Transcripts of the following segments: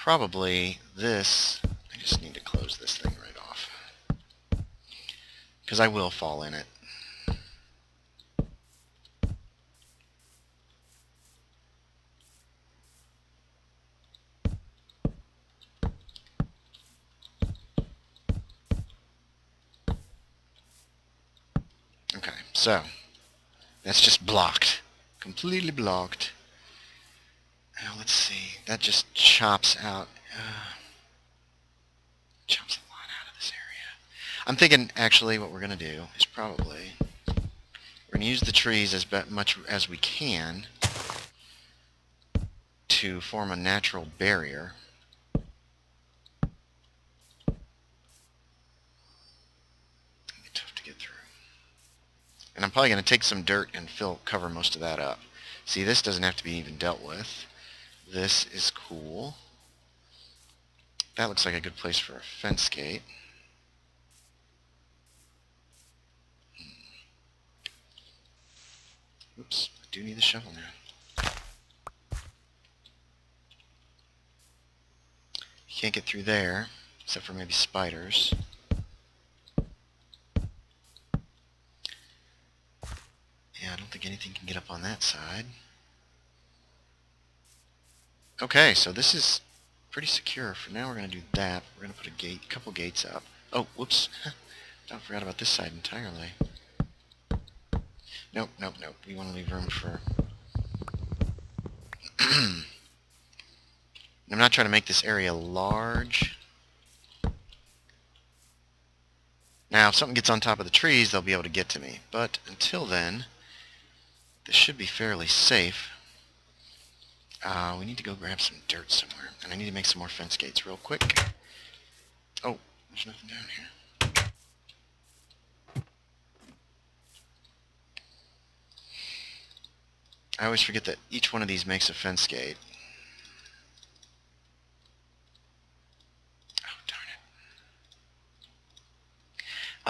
probably this. I just need to close this thing right off, because I will fall in it. Okay, so that's just blocked. Completely blocked. Now let's see. That just chops out. Chops a lot out of this area. I'm thinking actually what we're going to do is probably we're going to use the trees as much as we can to form a natural barrier. It'll be tough to get through. And I'm probably going to take some dirt and cover most of that up. See, this doesn't have to be even dealt with. This is cool. That looks like a good place for a fence gate. Oops, I do need the shovel now. You can't get through there, except for maybe spiders. Yeah, I don't think anything can get up on that side. Okay, so this is pretty secure. For now, we're going to do that. We're going to put a couple gates up. Oh, whoops. I forgot about this side entirely. Nope, nope, nope. We want to leave room for... I'm not trying to make this area large. Now, if something gets on top of the trees, they'll be able to get to me. But until then, this should be fairly safe. We need to go grab some dirt somewhere. And I need to make some more fence gates real quick. Oh, there's nothing down here. I always forget that each one of these makes a fence gate. Oh, darn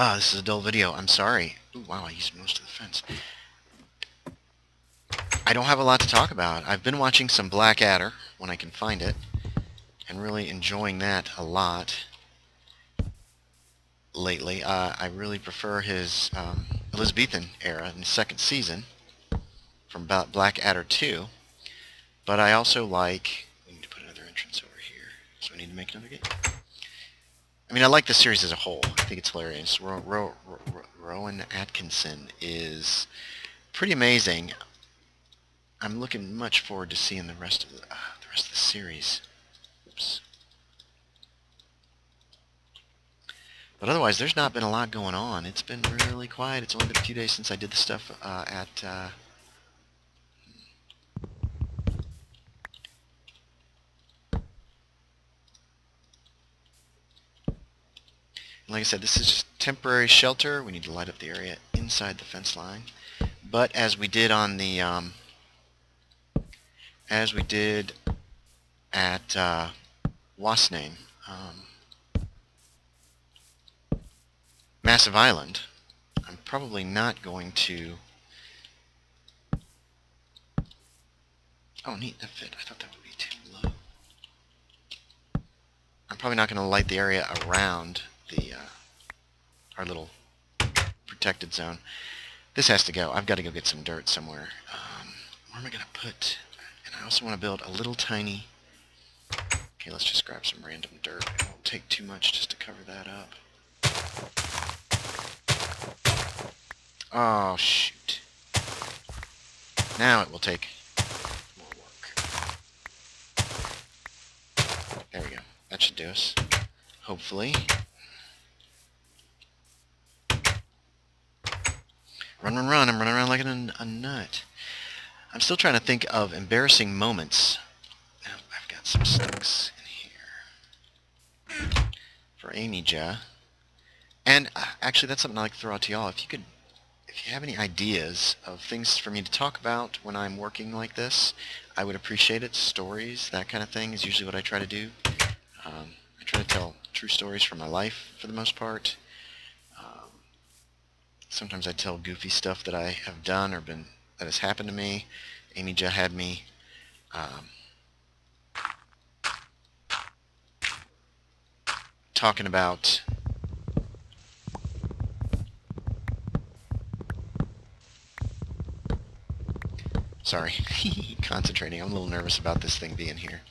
it. This is a dull video. I'm sorry. Ooh, wow, I used most of the fence. I don't have a lot to talk about. I've been watching some Blackadder when I can find it, and really enjoying that a lot lately. I really prefer his Elizabethan era in the second season from Blackadder 2, but I also like... We need to put another entrance over here, so we need to make another gate. I mean, I like the series as a whole. I think it's hilarious. Rowan Atkinson is pretty amazing. I'm looking much forward to seeing the rest of the series. Oops. But otherwise, there's not been a lot going on. It's been really quiet. It's only been a few days since I did the stuff like I said, this is just temporary shelter. We need to light up the area inside the fence line. But as we did on the as we did at what's name, Massive Island, I'm probably not going to... Oh, neat, that fit. I thought that would be too low. I'm probably not going to light the area around the our little protected zone. This has to go. I've got to go get some dirt somewhere. Where am I going to put... And I also want to build a little tiny... Okay, let's just grab some random dirt. It won't take too much just to cover that up. Oh, shoot. Now it will take more work. There we go. That should do us. Hopefully. Run, run, run. I'm running around like a nut. I'm still trying to think of embarrassing moments. Now, I've got some sticks in here. For Amy-Ja. And actually, that's something I'd like to throw out to y'all. If you have any ideas of things for me to talk about when I'm working like this, I would appreciate it. Stories, that kind of thing is usually what I try to do. I try to tell true stories from my life for the most part. Sometimes I tell goofy stuff that I have done or that has happened to me. Amy-Ja had me talking about... Sorry, concentrating. I'm a little nervous about this thing being here.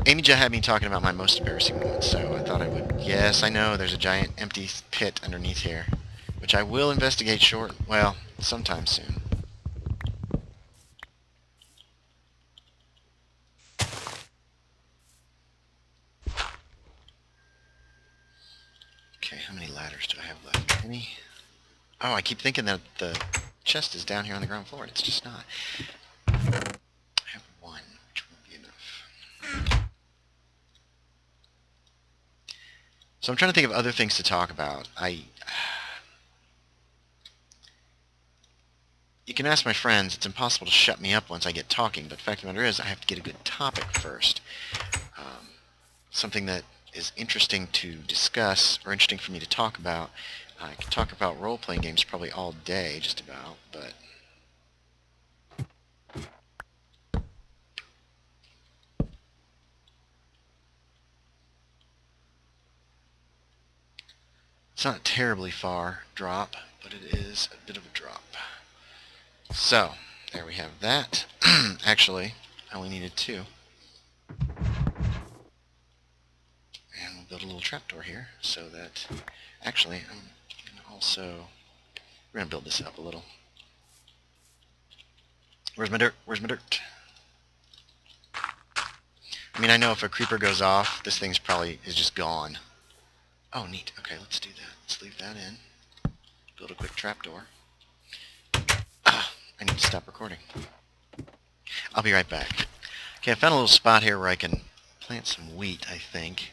Amy just had me talking about my most embarrassing moments, so I thought I would. Yes, I know, there's a giant empty pit underneath here, which I will investigate sometime soon. Okay, how many ladders do I have left? Any? Oh, I keep thinking that the chest is down here on the ground floor, and it's just not. I have one, which won't be enough. So I'm trying to think of other things to talk about. You can ask my friends. It's impossible to shut me up once I get talking, but the fact of the matter is I have to get a good topic first. Something that is interesting to discuss, or interesting for me to talk about. I could talk about role-playing games probably all day, just about, but... It's not a terribly far drop, but it is a bit of a drop. So, there we have that. Actually, I only needed 2. And we'll build a little trapdoor here, so that... Actually, I'm going to also... We're going to build this up a little. Where's my dirt? Where's my dirt? I mean, I know if a creeper goes off, this thing's probably is just gone. Oh, neat. Okay, let's do that. Let's leave that in. Build a quick trapdoor. I need to stop recording. I'll be right back. Okay, I found a little spot here where I can plant some wheat, I think.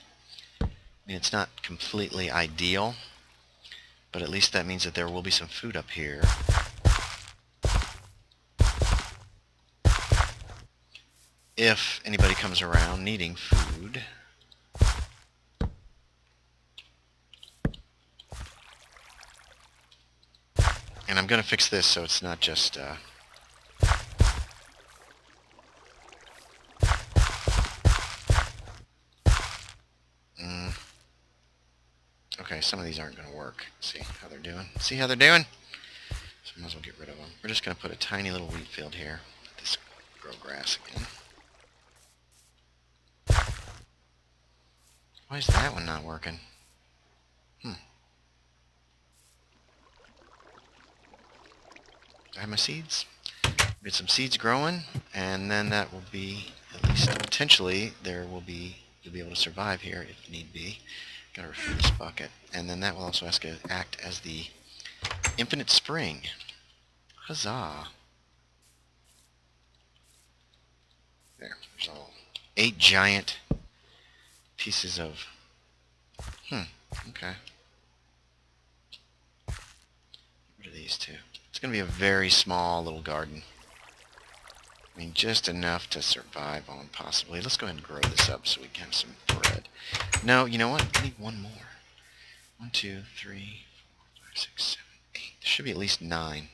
I mean, it's not completely ideal, but at least that means that there will be some food up here. If anybody comes around needing food. And I'm going to fix this so it's not just... Okay, some of these aren't going to work. See how they're doing? See how they're doing? So I might as well get rid of them. We're just going to put a tiny little wheat field here. Let this grow grass again. Why is that one not working? Do I have my seeds? Get some seeds growing, and then that will be, at least potentially, you'll be able to survive here if need be. Gotta refill this bucket. And then that will also act as the infinite spring. Huzzah. There's all 8 giant pieces of... okay. What are these 2? It's going to be a very small little garden. I mean, just enough to survive on, possibly. Let's go ahead and grow this up so we can have some bread. No, you know what? I need one more. 1, 2, 3, 4, 5, 6, 7, 8. There should be at least 9.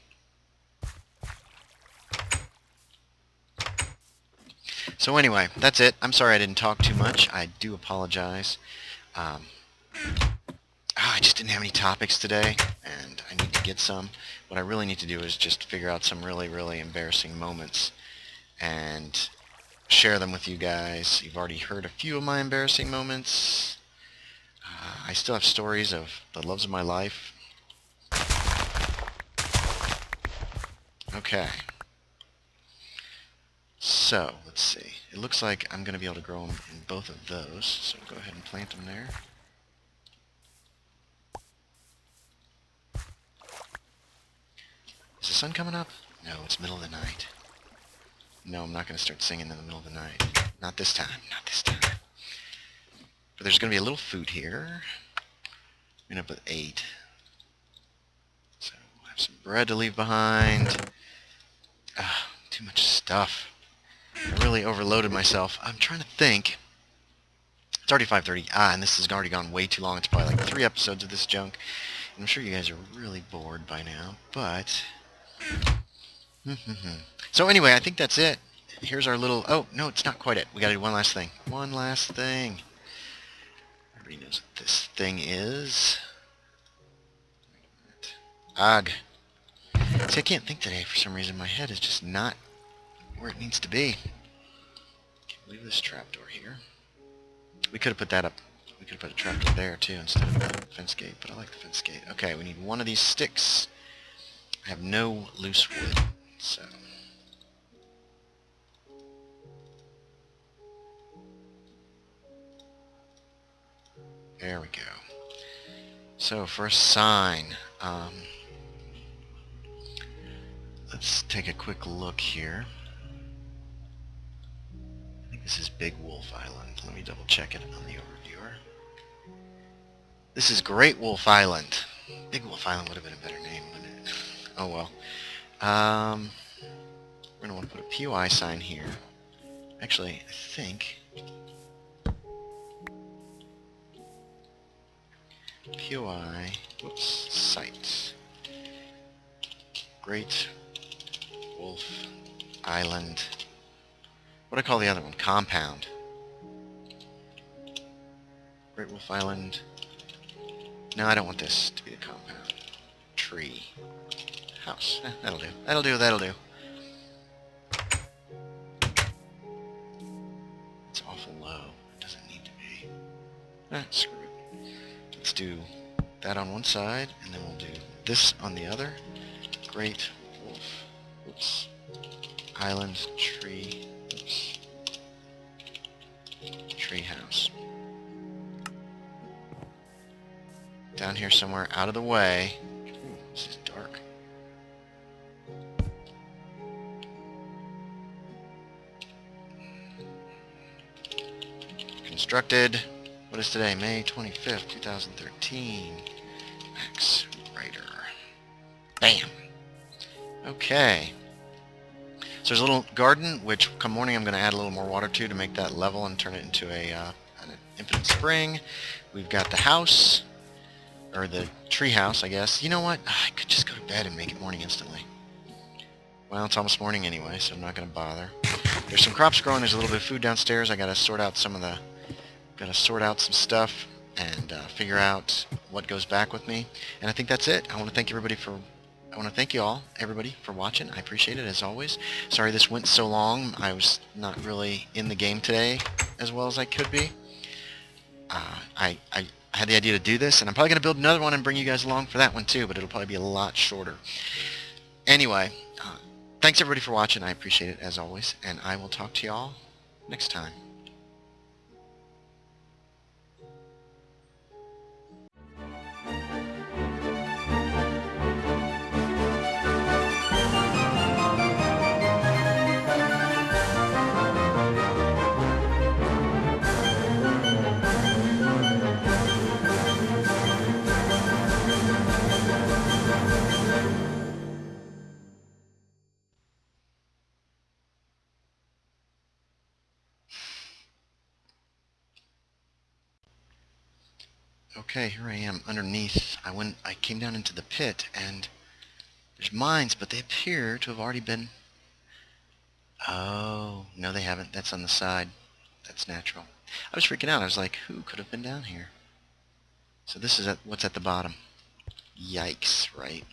So anyway, that's it. I'm sorry I didn't talk too much. I do apologize. I just didn't have any topics today, and I need to get some. What I really need to do is just figure out some really, really embarrassing moments and share them with you guys. You've already heard a few of my embarrassing moments. I still have stories of the loves of my life. Okay. So, let's see. It looks like I'm going to be able to grow them in both of those, so go ahead and plant them there. Is the sun coming up? No, it's middle of the night. No, I'm not going to start singing in the middle of the night. Not this time. Not this time. But there's going to be a little food here. I'm going to put 8. So we'll have some bread to leave behind. Too much stuff. I really overloaded myself. I'm trying to think. It's already 5:30. And this has already gone way too long. It's probably like 3 episodes of this junk. And I'm sure you guys are really bored by now. But... So anyway, I think that's it. Here's our little... Oh, no, it's not quite it. We got to do one last thing. One last thing. Everybody knows what this thing is. Ugh. See, I can't think today for some reason. My head is just not where it needs to be. Can't leave this trapdoor here. We could have put that up. We could have put a trapdoor there too instead of the fence gate, but I like the fence gate. Okay, we need one of these sticks. I have no loose wood, so... There we go. So, for a sign, let's take a quick look here. I think this is Big Wolf Island. Let me double check it on the overviewer. This is Great Wolf Island. Big Wolf Island would have been a better name, wouldn't it? Oh well. We're going to want to put a POI sign here. Actually, I think... POI, whoops, site. Great Wolf Island. What do I call the other one? Compound. Great Wolf Island. No, I don't want this to be the compound. Tree. House. That'll do. That'll do, that'll do. It's awful low. It doesn't need to be. Screw it. Let's do that on one side, and then we'll do this on the other. Great Wolf. Oops. Island tree. Oops. Tree house. Down here somewhere, out of the way. Ooh, this is dark. Constructed. What is today? May 25th, 2013. Max Writer. Bam! Okay. So there's a little garden, which come morning I'm going to add a little more water to make that level and turn it into an infinite spring. We've got the house, or the tree house, I guess. You know what? I could just go to bed and make it morning instantly. Well, it's almost morning anyway, so I'm not going to bother. There's some crops growing. There's a little bit of food downstairs. I got to sort out some of the... Got to sort out some stuff and figure out what goes back with me. And I think that's it. I want to thank everybody for... I want to thank you all, everybody, for watching. I appreciate it, as always. Sorry this went so long. I was not really in the game today as well as I could be. I had the idea to do this, and I'm probably going to build another one and bring you guys along for that one too, but it'll probably be a lot shorter. Anyway, thanks everybody for watching. I appreciate it, as always, and I will talk to you all next time. Okay, here I am underneath. I came down into the pit, and there's mines, but they appear to have already been... Oh, no they haven't. That's on the side. That's natural. I was freaking out. I was like, who could have been down here? So this is what's at the bottom. Yikes, right?